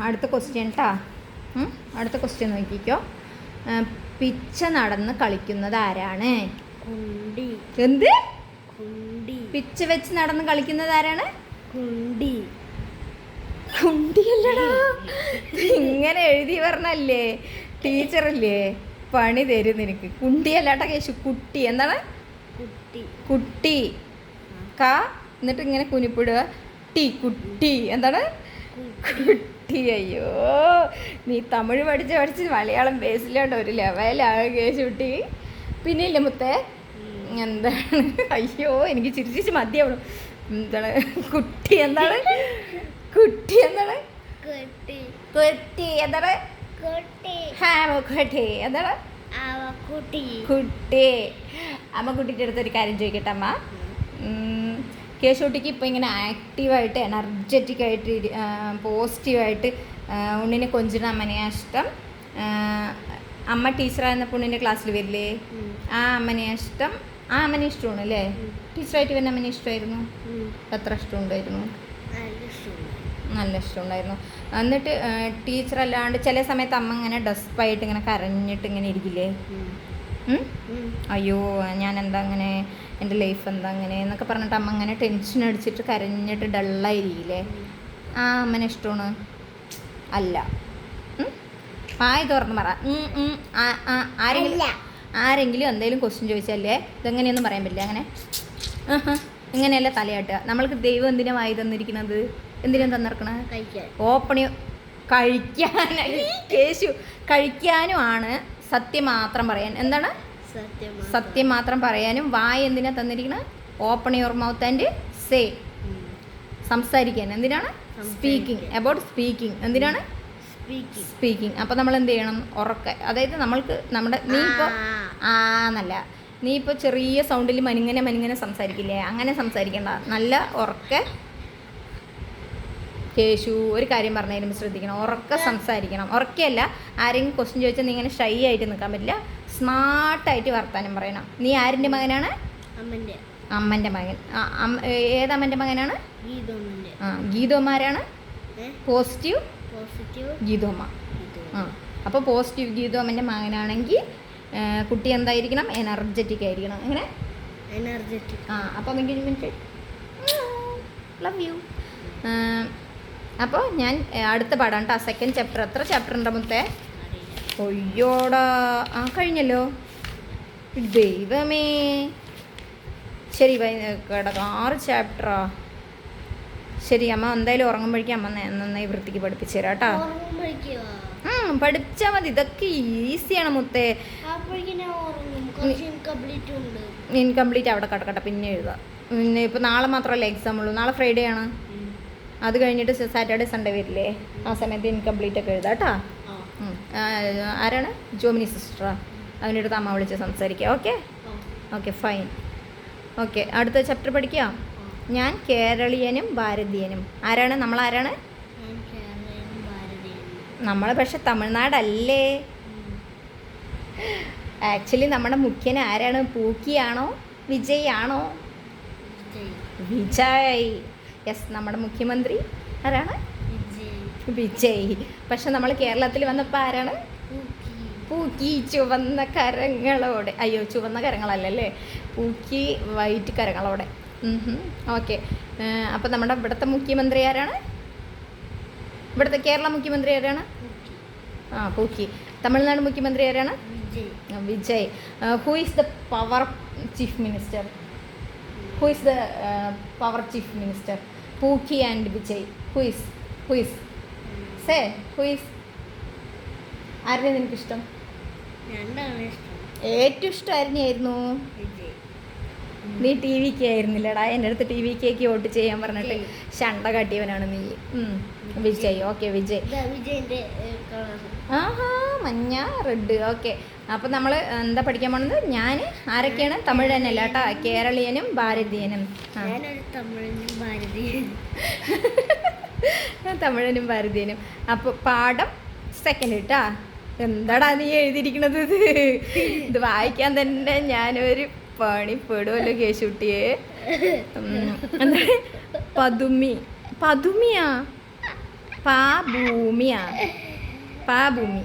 അടുത്ത ക്വസ്റ്റ്യൻ കേട്ടാ. അടുത്ത ക്വസ്റ്റ്യൻ നോക്കിക്കോ. പിച്ച നടന്ന് കളിക്കുന്നത് ആരാണ്? കുണ്ടി. എന്ത്? കുണ്ടി. പിച്ച വെച്ച് നടന്ന് കളിക്കുന്നത് ആരാണ്? കുണ്ടി. കുണ്ടിയല്ലടാ, ഇങ്ങനെ എഴുതി പറഞ്ഞല്ലേ ടീച്ചറല്ലേ, പണി തരും നിനക്ക്. കുണ്ടിയല്ലാട്ട കേശു, കുട്ടി. എന്താണ്? കുട്ടി. കുട്ടി. ക എന്നിട്ട് ഇങ്ങനെ കുനിപ്പിടുക. ടി, കുട്ടി. എന്താണ്? കുട്ടി. അയ്യോ, നീ തമിഴ് പഠിച്ച് മലയാളം ബേസിലോട്ട് ഒരു ലെവലാണ് കേശുട്ടി. പിന്നെ ഇല്ല മുത്തേ, എന്താണ്? അയ്യോ, എനിക്ക് ചിരിച്ചിച്ച് മതിയാവണം. എന്താണ് കുട്ടി? എന്താണ് കുട്ടി? എന്താണ് കുട്ടി? എന്താണ് കുട്ടി? എന്താണ് കുട്ടി? അമ്മ കുട്ടിയുടെ അടുത്തൊരു കാര്യം ചോദിക്കട്ടെ അമ്മ. കേശുട്ടിക്ക് ഇപ്പോൾ ഇങ്ങനെ ആക്റ്റീവായിട്ട് എനർജറ്റിക് ആയിട്ട് പോസിറ്റീവായിട്ട് ഉണ്ണിനെ കൊഞ്ചിടുന്ന അമ്മനെയാ ഇഷ്ടം? അമ്മ ടീച്ചറായിരുന്നപ്പോൾ ഉണ്ണിൻ്റെ ക്ലാസ്സിൽ വരില്ലേ, ആ അമ്മനെയാ ഇഷ്ടം? ആ അമ്മനെ ഇഷ്ടമാണ് അല്ലേ? ടീച്ചറായിട്ട് വരുന്ന അമ്മനെ ഇഷ്ടമായിരുന്നു? എത്ര ഇഷ്ടമുണ്ടായിരുന്നു? നല്ല ഇഷ്ടമുണ്ടായിരുന്നു. എന്നിട്ട് ടീച്ചർ അല്ലാണ്ട് ചില സമയത്ത് അമ്മ ഇങ്ങനെ ഡെസ്പായിട്ട് ഇങ്ങനെ കരഞ്ഞിട്ട് ഇങ്ങനെ ഇരിക്കില്ലേ? അയ്യോ ഞാൻ എന്താ അങ്ങനെ, എൻ്റെ ലൈഫ് എന്താ അങ്ങനെ എന്നൊക്കെ പറഞ്ഞിട്ട് അമ്മ അങ്ങനെ ടെൻഷൻ അടിച്ചിട്ട് കരഞ്ഞിട്ട് ഡള്ളായിരിക്കില്ലേ? ആ അമ്മനെ ഇഷ്ടമാണ്? അല്ല. വായി തുറന്ന് പറ. ആരെങ്കിലും എന്തെങ്കിലും ക്വസ്റ്റ്യൻ ചോദിച്ചാലേ ഇതെങ്ങനെയൊന്നും പറയാൻ പറ്റില്ല. അങ്ങനെ ഇങ്ങനെയല്ല തലയാട്ടുക. നമ്മൾക്ക് ദൈവം എന്തിനാ വായി തന്നിരിക്കുന്നത്? എന്തിനാ തന്നിരിക്കണേ? ഓപ്പണി കഴിക്കാനായി കേശു, കഴിക്കാനും ആണ്, സത്യം മാത്രം പറയാൻ. എന്താണ്? സത്യം മാത്രം പറയാനും. വായ എന്തിനാ തന്നിരിക്കുന്നത്? Open your mouth and say. സംസാരിക്കാൻ. എന്തിനാണ്? സ്പീക്കിംഗ്. About speaking. എന്തിനാണ്? സ്പീക്കിംഗ്. അപ്പോൾ നമ്മൾ എന്ത് ചെയ്യണം? ഉറക്കെ. അതായത് നമ്മൾക്ക് നമ്മുടെ, നീ ഇപ്പോൾ എന്നല്ല, നീ ഇപ്പോൾ ചെറിയ സൗണ്ടിൽ മനിങ്ങനെ സംസാരിക്കില്ലേ, അങ്ങനെ സംസാരിക്കേണ്ട. നല്ല ഉറക്കെ. കേശു ഒരു കാര്യം പറഞ്ഞു തരുമ്പോൾ ശ്രദ്ധിക്കണം, ഉറക്കെ സംസാരിക്കണം. ഉറക്കെയല്ല, ആരെങ്കിലും ക്വസ്റ്റ്യൻ ചോദിച്ചാൽ നീ ഇങ്ങനെ ഷൈ ആയിട്ട് നിൽക്കാൻ പറ്റില്ല, സ്മാർട്ടായിട്ട് വർത്താനം പറയണം. നീ ആരിൻ്റെ മകനാണ്? അമ്മൻ്റെ മകൻ. ഏതമ്മൻ്റെ മകനാണ്? ഗീതോമാരാണ് പോസിറ്റീവ് ഗീതോമ്മ. അപ്പോൾ പോസിറ്റീവ് ഗീതോമ്മൻ്റെ മകനാണെങ്കിൽ കുട്ടി എന്തായിരിക്കണം? എനർജറ്റിക് ആയിരിക്കണം. എങ്ങനെ? എനർജറ്റിക്. അപ്പോൾ മിനിറ്റ് ലവ് യു. അപ്പോൾ ഞാൻ അടുത്ത പാടാം കേട്ടോ, സെക്കൻഡ് ചാപ്റ്റർ. എത്ര ചാപ്റ്റർ ഉണ്ട് മുത്തേ? ഒയ്യോടാ, കഴിഞ്ഞല്ലോ. ദൈവമേ, ശരി കിടക്കാം. 6 ചാപ്റ്ററാ. ശരി, അമ്മ എന്തായാലും ഉറങ്ങുമ്പോഴേക്കും അമ്മ നന്നായി വൃത്തിക്ക് പഠിപ്പിച്ചു തരാം കേട്ടോ. പഠിച്ചാൽ മതി, ഇതൊക്കെ ഈസിയാണ് മുത്തേ. ഇൻകംപ്ലീറ്റ് അവിടെ കിടക്കട്ടെ, പിന്നെ എഴുതാം. പിന്നെ ഇപ്പോൾ നാളെ മാത്രമല്ല എക്സാം ഉള്ളൂ. നാളെ ഫ്രൈഡേ ആണ്. അത് കഴിഞ്ഞിട്ട് സാറ്റർഡേ സൺഡേ വരില്ലേ, ആ സമയത്ത് ഇൻകംപ്ലീറ്റ് ഒക്കെ എഴുതാം കേട്ടോ. ആരാണ്? ജോമിനി സിസ്റ്ററാ. അവൻ്റെ അടുത്ത് അമ്മ വിളിച്ച് സംസാരിക്കുക. Okay okay fine. ഓക്കെ, അടുത്ത ചാപ്റ്റർ പഠിക്കാം. ഞാൻ കേരളീയനും ഭാരതീയനും. ആരാണ്? നമ്മളാരാണ്? നമ്മൾ പക്ഷെ തമിഴ്നാടല്ലേ. ആക്ച്വലി നമ്മുടെ മുഖ്യൻ ആരാണ്? പൂക്കിയാണോ വിജയ് ആണോ? വിജയ്. യെസ്, നമ്മുടെ മുഖ്യമന്ത്രി ആരാണ്? വിജയ്. പക്ഷെ നമ്മൾ കേരളത്തിൽ വന്നപ്പോൾ ആരാണ്? പൂക്കി. ചുവന്ന കരങ്ങളോടെ. അയ്യോ, ചുവന്ന കരങ്ങളല്ലല്ലേ, പൂക്കി വൈറ്റ് കരങ്ങളോടെ. ഓക്കെ. അപ്പോൾ നമ്മുടെ ഇവിടുത്തെ മുഖ്യമന്ത്രി ആരാണ്? ഇവിടുത്തെ കേരള മുഖ്യമന്ത്രി ആരാണ്? പൂക്കി. തമിഴ്നാട് മുഖ്യമന്ത്രി ആരാണ്? Vijay. Who is the power chief minister? Who is the power chief minister? Pookie and Vijay. Who is say who is? ആരുടെ നിനക്കിഷ്ടം? ഏറ്റവും ഇഷ്ടം ആയിരുന്നായിരുന്നു? നീ ടി വിക്ക് ആയിരുന്നില്ലടാ, എൻ്റെ അടുത്ത് ടി വിക്കേക്ക് വോട്ട് ചെയ്യാൻ പറഞ്ഞിട്ട് ഷണ്ട കാട്ടിയവനാണ് നീ. വിജയ്. ഓക്കെ, വിജയ്. മഞ്ഞ റെഡ്. ഓക്കെ, അപ്പം നമ്മൾ എന്താ പഠിക്കാൻ പോണത്? ഞാൻ ആരൊക്കെയാണ്? തമിഴ് തന്നെയല്ല കേട്ടോ, കേരളീയനും ഭാരതീയനും. തമിഴനും ഭാരതീയനും. അപ്പോൾ പാഠം സെക്കൻഡ് കേട്ടാ. എന്താടാ നീ എഴുതിയിരിക്കണത്? ഇത് വായിക്കാൻ തന്നെ ഞാനൊരു പണിപ്പെടുമല്ലോ കേശുട്ടിയെ. എന്താ? പതുമിയാ? പാ ഭൂമിയാ പാ ഭൂമി